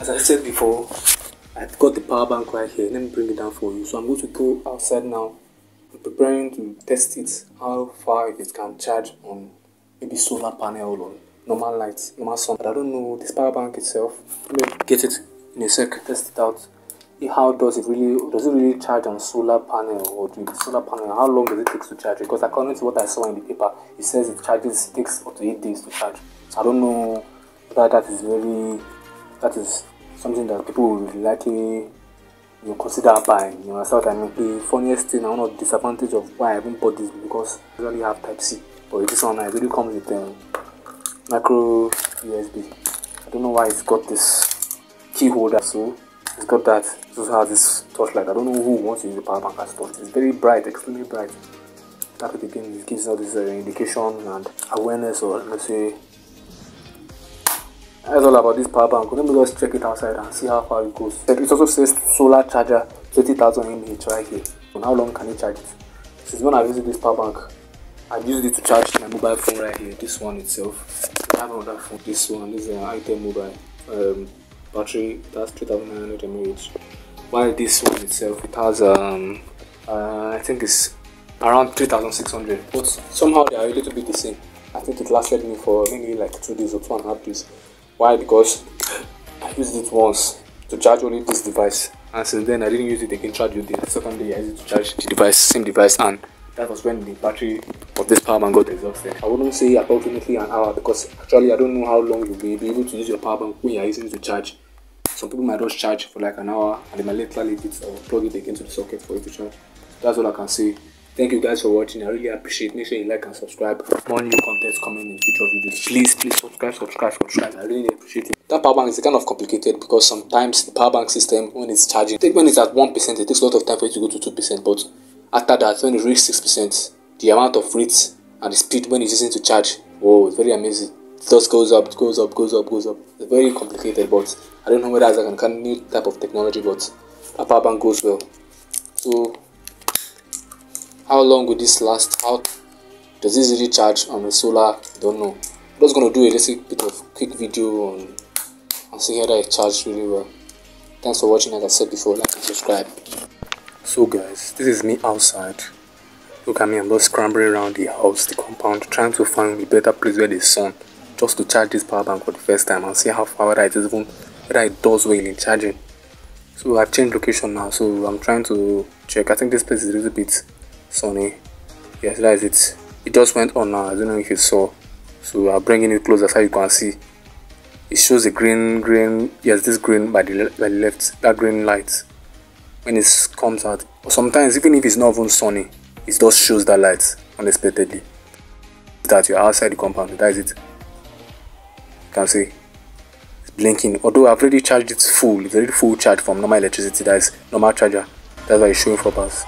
As I said before, I've got the power bank right here. Let me bring it down for you. So I'm going to go outside now. I'm preparing to test it, how far it can charge on maybe solar panel or normal lights, normal sun. But I don't know this power bank itself. Let me get it in a sec, test it out. How does it really charge on solar panel, or the solar panel? How long does it take to charge? Because according to what I saw in the paper, it says it takes up to 8 days to charge. So I don't know whether that is something that people will likely consider buying. That's what I mean. The funniest thing, one of the disadvantage of why I haven't bought this, because I really have Type C, but this one it really comes with micro USB. I don't know why it's got this key holder, so it's got that. It also has this torchlight. I don't know who wants to use the power bank as torch. It's very bright, extremely bright. That again, it gives all this indication and awareness, or let's say, that's all about this power bank. Let me just check it outside and see how far it goes. It also says solar charger 20,000 mAh right here. And how long can it charge it? Since when I visit this power bank, I used it to charge my mobile phone right here. This one itself. I have another phone. This one is an item mobile. Battery, that's 3900 mAh. While this one itself, it has I think it's around 3600, but somehow they are a little bit the same. I think it lasted me for maybe like 2 days or 2.5 days. Why? Because I used it once to charge only this device, and since then I didn't use it again. Charge it the second day I used it to charge the device, same device, and that was when the battery of this power bank got exhausted. I wouldn't say approximately an hour, because actually I don't know how long you'll be able to use your power bank when you're using it to charge. Some people might just charge for like an hour and they might later leave it or plug it again to the socket for it to charge. That's all I can say. Thank you guys for watching. I really appreciate it. Make sure you like and subscribe. More new content coming in future videos. Please subscribe. I really appreciate it. That power bank is kind of complicated, because sometimes the power bank system, when it's charging, when it's at 1%, it takes a lot of time for it to go to 2%. But after that, when it reaches 6%, the amount of rates and the speed when it's using to charge, oh, it's very amazing. It just goes up. It's very complicated, but I don't know whether it's like a kind of new type of technology, but that power bank goes well. So how long will this last? How does this really charge on the solar? I don't know. I'm just gonna do a little bit of quick video on see whether it charges really well. Thanks for watching. As I said before, like and subscribe. So guys, this is me outside. Look at me, I'm just scrambling around the house, the compound, trying to find a better place where there's sun, just to charge this power bank for the first time and see how far whether it does well in charging. So I've changed location now, so I'm trying to check. I think this place is a little bit sunny. Yes, that is it. It just went on now. I don't know if you saw. So I'm bringing it closer so you can see. It shows a green. Yes, this green by the left. That green light when it comes out. But sometimes even if it's not even sunny, it just shows that light unexpectedly. That you're outside the compound. That is it. You can see it's blinking. Although I've already charged it full. It's already full charge from normal electricity. That is normal charger. That's why it's showing for us.